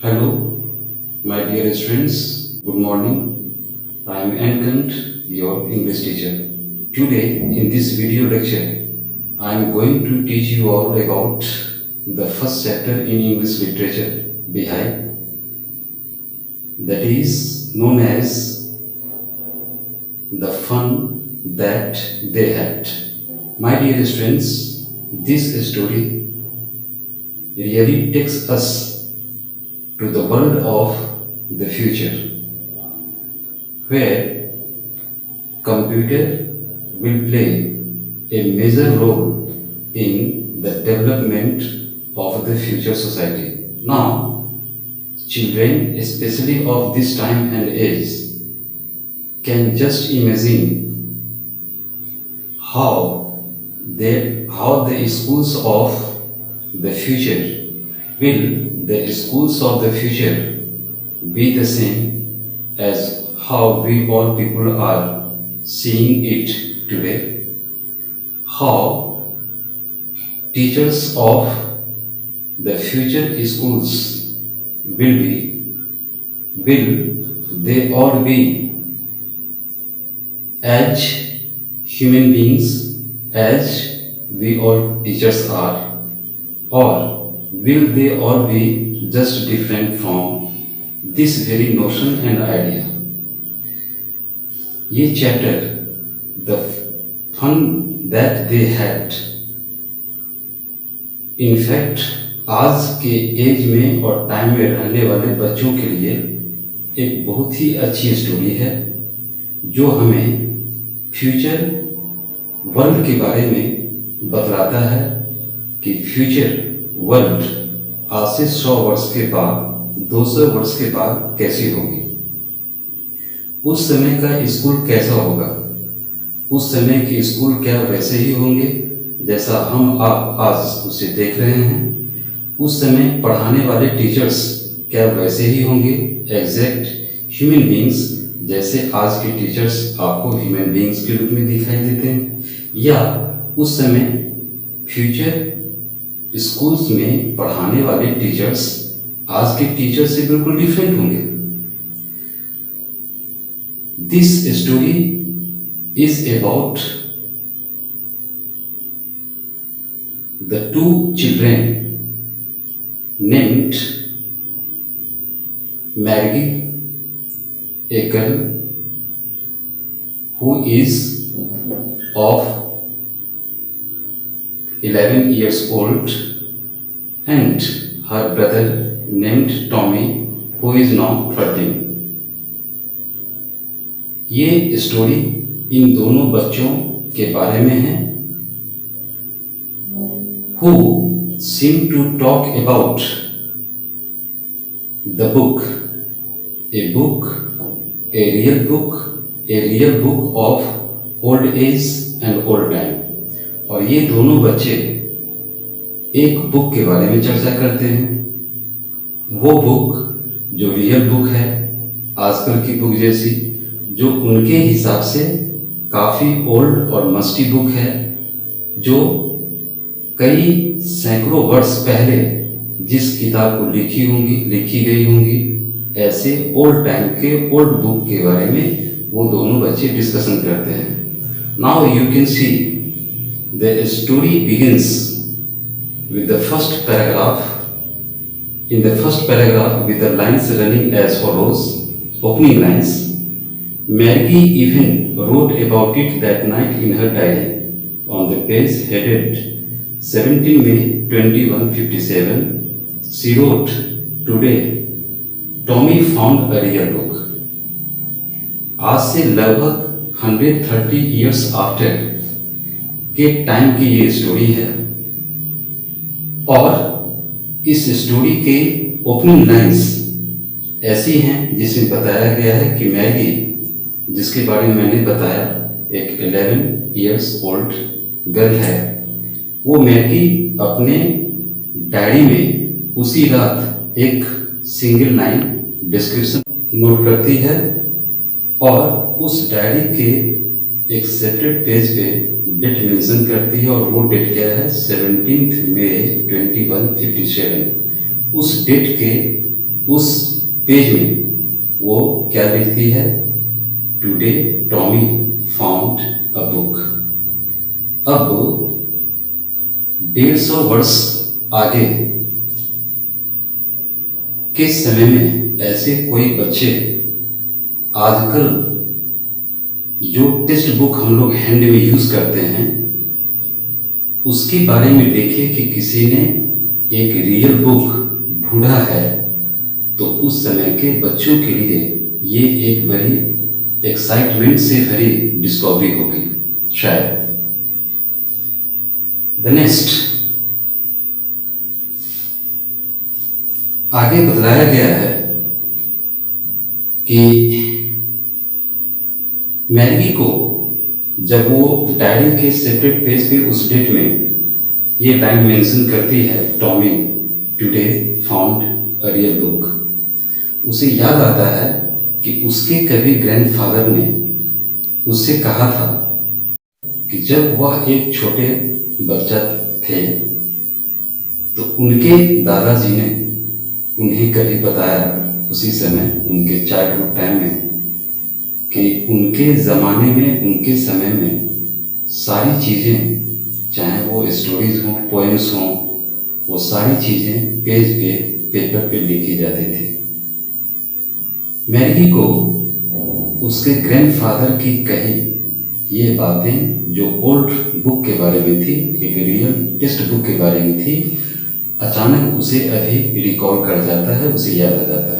Hello, my dear students. Good morning. I am Ankant, your English teacher. Today, in this video lecture, I am going to teach you all about the first chapter in English literature, Bihai, that is known as the fun that they had. My dear students, this story really takes us to the world of the future, where computer will play a major role in the development of the future society. Now, children, especially of this time and age, can just imagine how the schools of the future be the same as how we all people are seeing it today. How teachers of the future schools will they all be as human beings as we all teachers are, or will they all be just different from this very notion and idea? ये chapter the fun that they had, in fact आज के as में और time में रहने वाले बच्चों के लिए एक बहुत ही अच्छी स्टोरी है जो हमें फ्यूचर वर्ल्ड के बारे में बतलाता है कि फ्यूचर वर्ल्ड आज से 100 वर्ष के बाद, 200 वर्ष के बाद कैसी होगी, उस समय का स्कूल कैसा होगा, उस समय के स्कूल क्या वैसे ही होंगे जैसा हम आप आज उसे देख रहे हैं, उस समय पढ़ाने वाले टीचर्स क्या वैसे ही होंगे, एग्जैक्ट ह्यूमन बीइंग्स जैसे आज के टीचर्स आपको ह्यूमन बीइंग्स के रूप में दिखाई देते हैं, या उस समय फ्यूचर स्कूल्स में पढ़ाने वाले टीचर्स आज के टीचर्स से बिल्कुल डिफरेंट होंगे. This story is about the two children named Maggi, a girl who is of 11 years old, and her brother named Tommy who is now 13. ये स्टोरी इन दोनों बच्चों के बारे में है who seem to talk about the book, a real book of old age and old time. और ये दोनों बच्चे एक बुक के बारे में चर्चा करते हैं, वो बुक जो रियल बुक है, आजकल की बुक जैसी, जो उनके हिसाब से काफ़ी ओल्ड और मस्टी बुक है, जो कई सैकड़ों वर्ष पहले जिस किताब को लिखी गई होंगी, ऐसे ओल्ड टाइम के ओल्ड बुक के बारे में वो दोनों बच्चे डिस्कशन करते हैं. Now you can see the story begins with the first paragraph. In the first paragraph, with the lines running as follows, opening lines, Maggie even wrote about it that night in her diary. On the page headed 17 May 2157, she wrote, "Today, Tommy found a real book." आज से लगभग 130 years after के time की ये story है, और इस story के ओपनिंग लाइंस ऐसी हैं जिसमें बताया गया है कि मैगी, जिसके बारे में मैंने बताया, एक 11 years old गर्ल है, वो मैगी अपने डायरी में उसी रात एक सिंगल लाइन डिस्क्रिप्शन नोट करती है, और उस डायरी के एक सेपरेट पेज पे डेट मेंशन करती है, और वो डेट क्या है, 17 मई 2157. उस डेट के उस पेज में वो क्या लिखती है? Today Tommy found a book. अब 150 वर्ष आगे के समय में ऐसे कोई बच्चे आजकल जो टेक्स्ट बुक हम लोग हैंड में यूज करते हैं उसके बारे में देखे कि किसी ने एक रियल बुक ढूंढा है, तो उस समय के बच्चों के लिए ये एक बड़ी एक्साइटमेंट से भरी डिस्कवरी होगी शायद। द नेक्स्ट आगे बतलाया गया है कि मैगी को जब वो डायरी के सेपरेट पेज पे उस डेट में ये लाइन मेंशन करती है, Tommy today found a real book, उसे याद आता है कि उसके कभी ग्रैंडफादर ने उससे कहा था कि जब वह एक छोटे बच्चा थे तो उनके दादाजी ने उन्हें कभी बताया उसी समय उनके चाइल्डहुड टाइम में कि उनके ज़माने में उनके समय में सारी चीज़ें, चाहे वो स्टोरीज हों पोएम्स हों, वो सारी चीज़ें पेज पे पेपर पे लिखी जाती थी। मैगी को उसके ग्रैंडफादर की कही ये बातें जो ओल्ड बुक के बारे में थी, एक रियल टेक्स्ट बुक के बारे में थी, अचानक उसे अभी रिकॉल कर जाता है, उसे याद आ जाता है।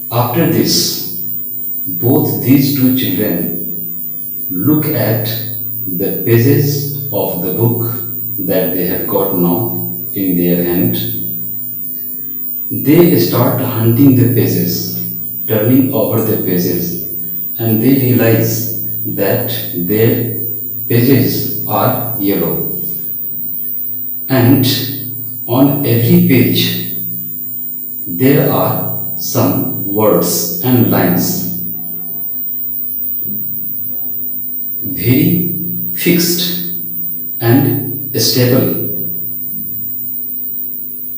After this, both these two children look at the pages of the book that they have got now in their hand. They start hunting the pages, turning over the pages, and they realize that their pages are yellow. And on every page, there are some words and lines, very fixed and stable,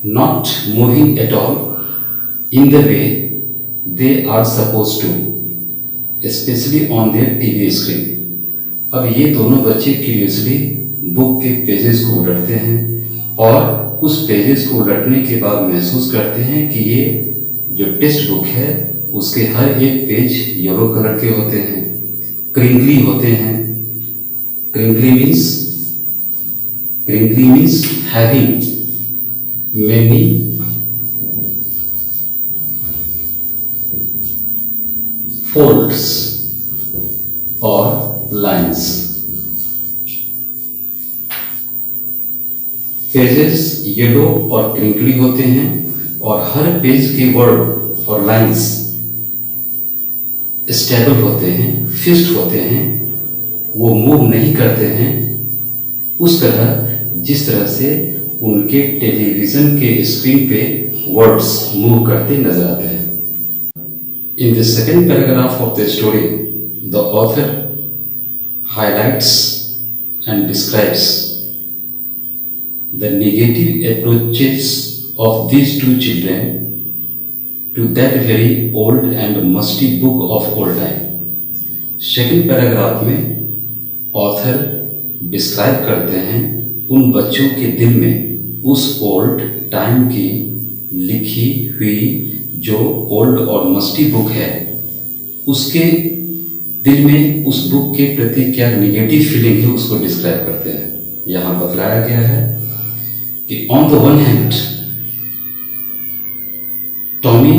not moving at all in the way they are supposed to, especially on their TV screen. अब ये दोनों बच्चे curiously book के pages को उलटते हैं और उस pages को उलटने के बाद महसूस करते हैं कि ये जो टेक्स्ट बुक है उसके हर एक पेज येलो कलर के होते हैं, क्रिंकली होते हैं। Crinkly means having many folds और लाइंस। पेजेस येलो और क्रिंकली होते हैं और हर पेज के वर्ड और लाइंस स्टेबल होते हैं, फिक्स्ड होते हैं, वो मूव नहीं करते हैं उस तरह जिस तरह से उनके टेलीविजन के स्क्रीन पे वर्ड्स मूव करते नजर आते हैं। In the second paragraph of the story, the author highlights and describes the negative approaches of these two children to that very old and musty book of old time. Second paragraph में author describe करते हैं उन बच्चों के दिल में उस old time की लिखी हुई जो ओल्ड और मस्टी बुक है, उसके दिल में उस बुक के प्रति क्या निगेटिव फीलिंग है उसको डिस्क्राइब करते हैं। यहाँ बतलाया गया है कि on the one hand Tommy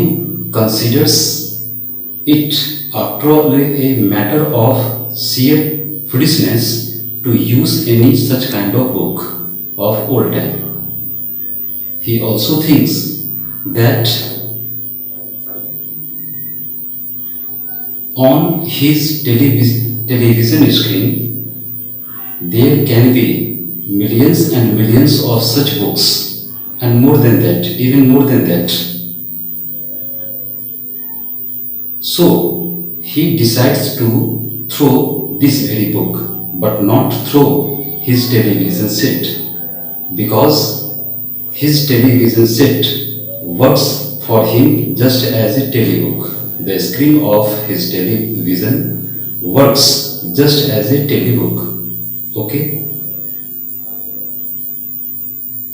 considers it after all a matter of sheer foolishness to use any such kind of book of old time. He also thinks that on his television screen there can be millions and millions of such books, and more than that, even more than that. So he decides to throw this very book, but not throw his television set, because His television set works for him just as a telebook. The screen of his television works just as a telebook. Okay?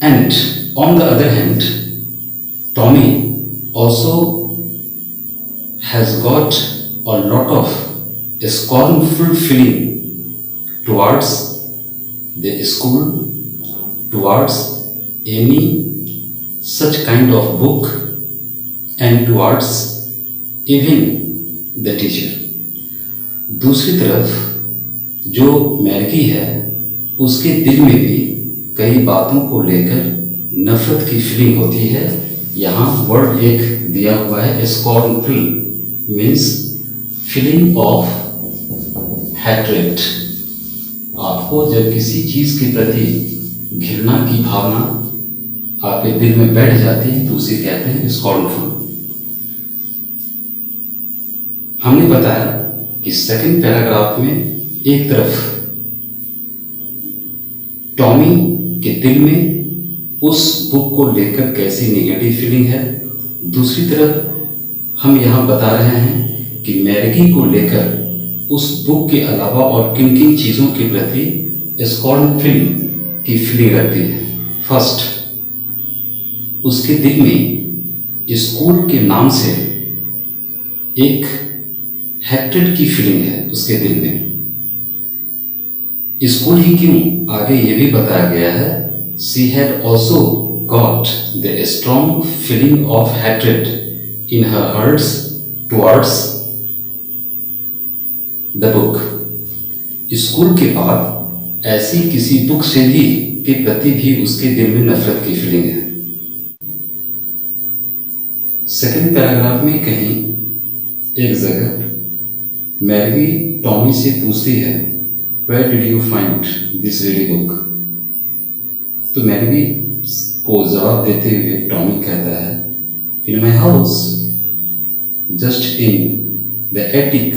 And on the other hand, Tommy also has got a lot of scornful feeling towards the school, towards any such kind of book, and towards even the teacher. दूसरी तरफ जो Maggi है उसके दिल में भी कई बातों को लेकर नफरत की फीलिंग होती है. यहाँ वर्ड एक दिया हुआ है, scornful means feeling of hatred. आपको जब किसी चीज के प्रति घृणा की भावना आपके दिल में बैठ जाती है तो उसे कहते हैं स्कॉर्नफुल. हमने बताया कि सेकंड पैराग्राफ में एक तरफ टॉमी के दिल में उस बुक को लेकर कैसी नेगेटिव फीलिंग है, दूसरी तरफ हम यहाँ बता रहे हैं कि मैगी को लेकर उस बुक के अलावा और किन किन चीज़ों के प्रति स्कॉर्नफुल की फीलिंग रहती है. फर्स्ट, उसके दिल में स्कूल के नाम से एक हैट्रेड की फीलिंग है उसके दिल में. स्कूल ही क्यों, आगे ये भी बताया गया है. She had also got the strong feeling of hatred in her heart towards the book. School के बाद ऐसी किसी बुक से भी के प्रति भी उसके दिल में नफरत की फीलिंग है. सेकंड पैराग्राफ में कहीं एक जगह मैगी टॉमी से पूछती है, Where did you find this very book? तो मैगी को जवाब देते हुए टॉमी कहता है, In my house, just in the attic.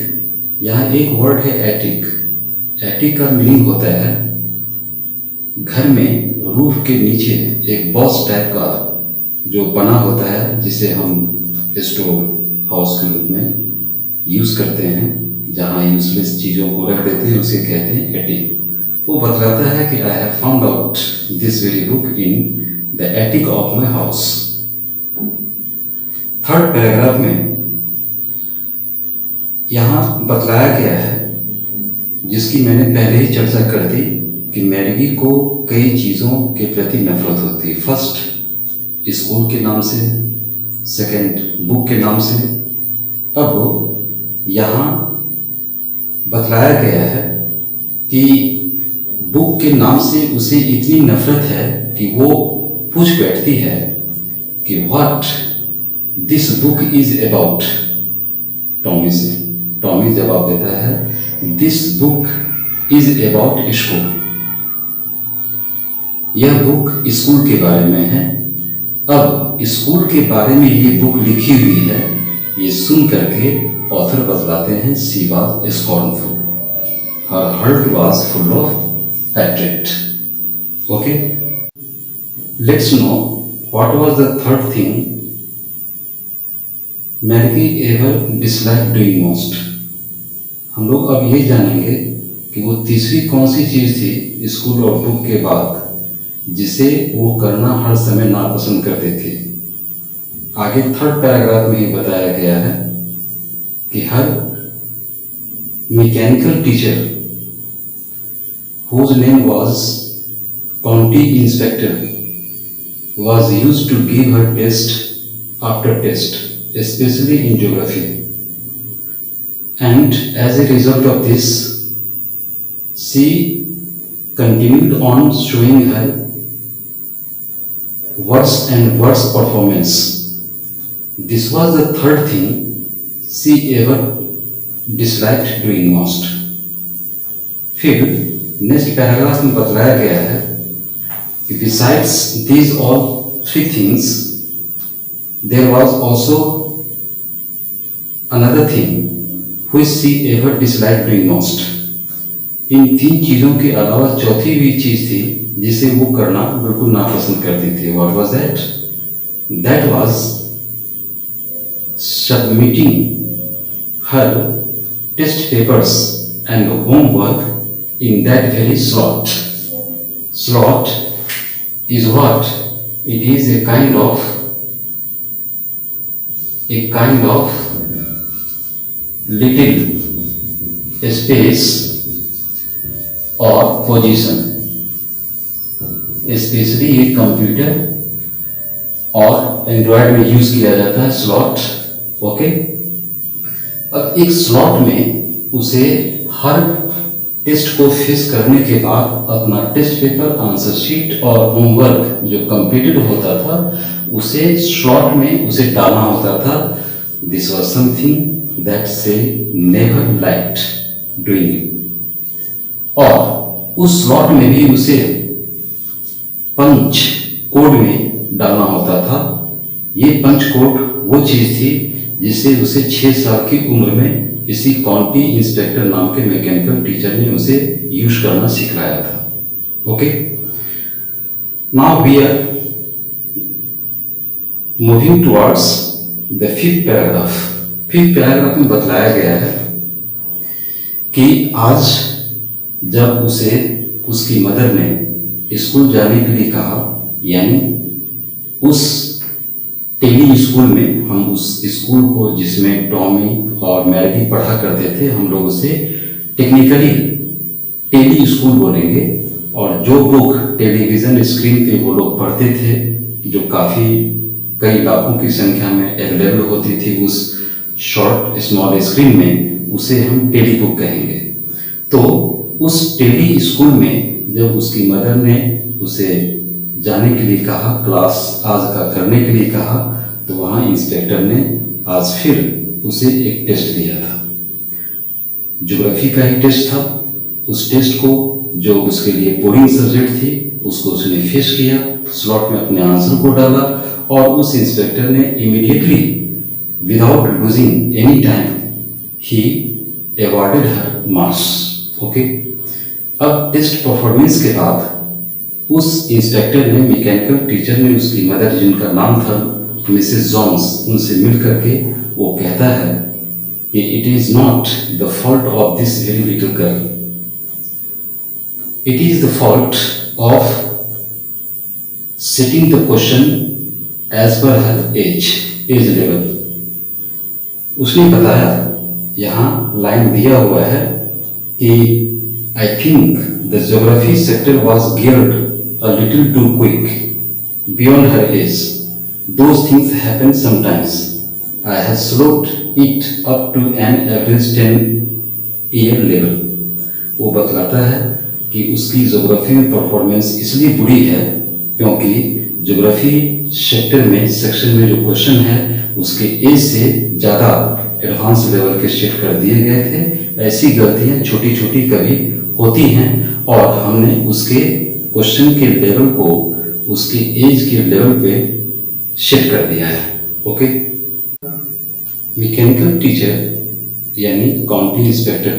यहाँ एक वर्ड है एटिक. एटिक का मीनिंग होता है घर में रूफ के नीचे एक बॉक्स टाइप का जो बना होता है जिसे हम स्टोर हाउस के रूप में यूज करते हैं, जहाँ यूजलेस चीज़ों को रख देते हैं, उसे कहते हैं एटिक. वो बतलाता है कि I have found out this very book in the attic of my house. Third paragraph में यहाँ बतलाया गया है, जिसकी मैंने पहले ही चर्चा कर दी, कि मैगी को कई चीज़ों के प्रति नफरत होती है. फर्स्ट, स्कूल के नाम से, सेकंड बुक के नाम से. अब यहाँ बतलाया गया है कि बुक के नाम से उसे इतनी नफरत है कि वो पूछ बैठती है कि what this book is about. Tommy से टॉमी जवाब देता है, this book is about school. यह बुक स्कूल के बारे में है. अब स्कूल के बारे में ये बुक लिखी हुई है, ये सुन करके ऑथर बतलाते हैं, she was scornful, her heart was full of hatred. Okay, let's know what was the third thing Maggie ever disliked doing most. हम लोग अब ये जानेंगे कि वो तीसरी कौन सी चीज थी स्कूल और बुक के बाद जिसे वो करना हर समय नापसंद करते थे. आगे थर्ड पैराग्राफ में ही बताया गया है कि her mechanical teacher whose name was County Inspector was used to give her test after test, especially in geography. And as a result of this, she continued on showing her worse and worse performance. This was the third thing she ever disliked doing most. फिर next paragraph में बतलाया गया है कि besides these all three things, there was also another thing which she ever disliked doing most. इन 3 चीज़ों के अलावा चौथी भी चीज़ थी जिसे वो करना बिल्कुल नापसंद करती थी। What was that? That was submitting her test papers and homework in that very slot. Slot is what? It is a kind of little space or position, specially ये कंप्यूटर और एंड्रॉयड में यूज किया जाता है slot. Okay, अब एक slot में उसे हर टेस्ट को फेस करने के बाद अपना टेस्ट पेपर, आंसर शीट और होमवर्क जो कंप्लीटेड होता था उसे स्लॉट में उसे डालना होता था। दिस वाज समथिंग दैट से नेवर लाइक्ड डूइंग। और उस स्लॉट में भी उसे पंच कोड में डालना होता था। ये पंच कोड वो चीज थी जिसे उसे 6 साल की उम्र में इसी कॉन्टी इंस्पेक्टर नाम के मैकेनिकल टीचर ने उसे यूज करना सिखाया था। Okay, now we are moving towards the 5th paragraph. 5th paragraph में बतलाया गया है कि आज जब उसे उसकी मदर ने स्कूल जाने के लिए कहा, यानी उस टेली स्कूल में, हम उस स्कूल को जिसमें टॉमी और मैगी पढ़ा करते थे, हम लोग उसे टेक्निकली टेली स्कूल बोलेंगे। और जो बुक टेलीविज़न स्क्रीन पे वो लोग पढ़ते थे, जो काफ़ी कई लाखों की संख्या में अवेलेबल होती थी उस शॉर्ट स्मॉल स्क्रीन में, उसे हम टेली बुक कहेंगे। तो उस टेली स्कूल में जब उसकी मदर ने उसे जाने के लिए कहा, क्लास आज का करने के लिए कहा, तो वहाँ इंस्पेक्टर ने आज फिर उसे एक टेस्ट दिया था। ज्योग्राफी का ही टेस्ट था। उस टेस्ट को जो उसके लिए बोर्डिंग सब्जेक्ट थी उसको उसने फेस किया, स्लॉट में अपने आंसर को डाला और उस इंस्पेक्टर ने immediately without losing any time he awarded her marks. Okay, अब टेस्ट परफॉर्मेंस के बाद उस इंस्पेक्टर ने, मैकेनिकल टीचर ने उसकी मदर जिनका नाम था मिसेस जॉन्स, उनसे मिल करके वो कहता है कि it is not the fault of this very little girl, it is the fault of setting the question age पर हर एज लेवल। उसने बताया, यहाँ लाइन दिया हुआ है कि I think the geography sector was geared a little too quick beyond her age. Those things happen sometimes. I have slowed it up to an average 10-year level. वो बतलाता है कि उसकी ज्योग्राफी में परफॉर्मेंस इसलिए बुरी है क्योंकि ज्योग्राफी सेक्टर में, सेक्शन में जो क्वेश्चन है उसके एज से ज़्यादा एडवांस लेवल के सेट कर दिए गए थे। ऐसी गलतियाँ छोटी छोटी कभी होती हैं और हमने उसके क्वेश्चन के लेवल को उसके एज के लेवल पे सेट कर दिया है। ओके, मैकेनिकल टीचर यानी काउंटी इंस्पेक्टर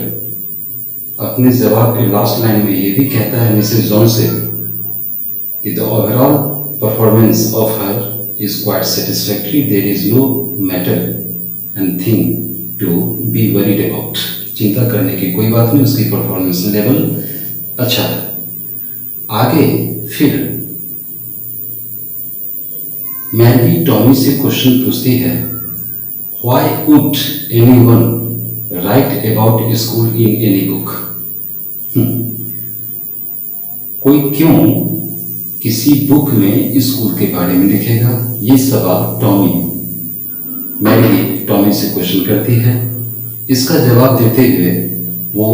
अपने जवाब के लास्ट लाइन में ये भी कहता है मिसेस जॉन से कि the overall performance of her is quite satisfactory, there is no matter and thing to be worried about. चिंता करने की कोई बात नहीं, उसकी परफॉर्मेंस लेवल अच्छा है। आगे फिर मैगी टॉमी से क्वेश्चन पूछती है, why would anyone right about school in any book? कोई क्यों किसी बुक में स्कूल के बारे में लिखेगा? ये सवाल मैगी टॉमी से क्वेश्चन करती है। इसका जवाब देते हुए वो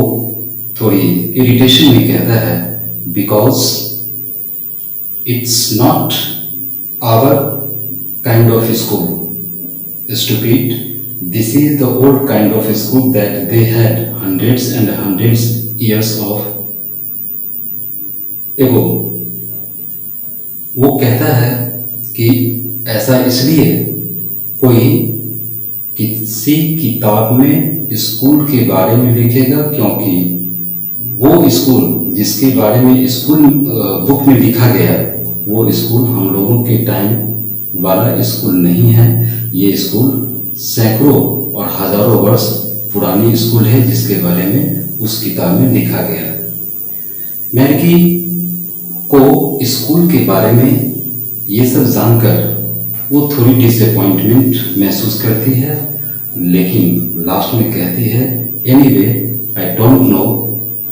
थोड़ी इरिटेशन में कहता है, because it's not our kind of school, stupid. This is the old kind of school that they had hundreds and hundreds years of ago. वो कहता है कि ऐसा इसलिए कोई किसी किताब में स्कूल के बारे में लिखेगा क्योंकि वो स्कूल जिसके बारे में स्कूल बुक में लिखा गया, वो स्कूल हम लोगों के टाइम वाला स्कूल नहीं है। ये स्कूल सैकड़ों और हजारों वर्ष पुरानी स्कूल है जिसके बारे में उस किताब में लिखा गया। मैगी को स्कूल के बारे में ये सब जानकर वो थोड़ी डिसअपॉइंटमेंट महसूस करती है, लेकिन लास्ट में कहती है, anyway I don't know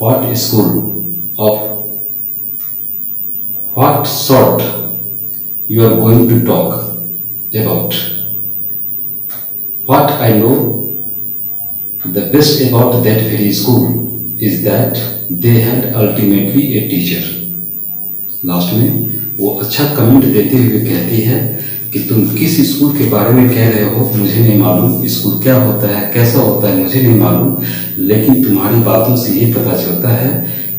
what school of what sort you are going to talk about. What I know the best about that very school is that they had ultimately a teacher. Last में वो अच्छा comment देते हुए कहती है कि तुम किस स्कूल के बारे में कह रहे हो मुझे नहीं मालूम, स्कूल क्या होता है, कैसा होता है मुझे नहीं मालूम, लेकिन तुम्हारी बातों से ये पता चलता है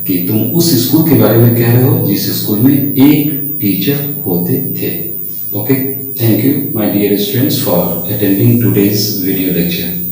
कि तुम उस स्कूल के बारे में कह रहे हो जिस स्कूल में एक टीचर होते थे। Okay, thank you my dear students for attending today's video lecture.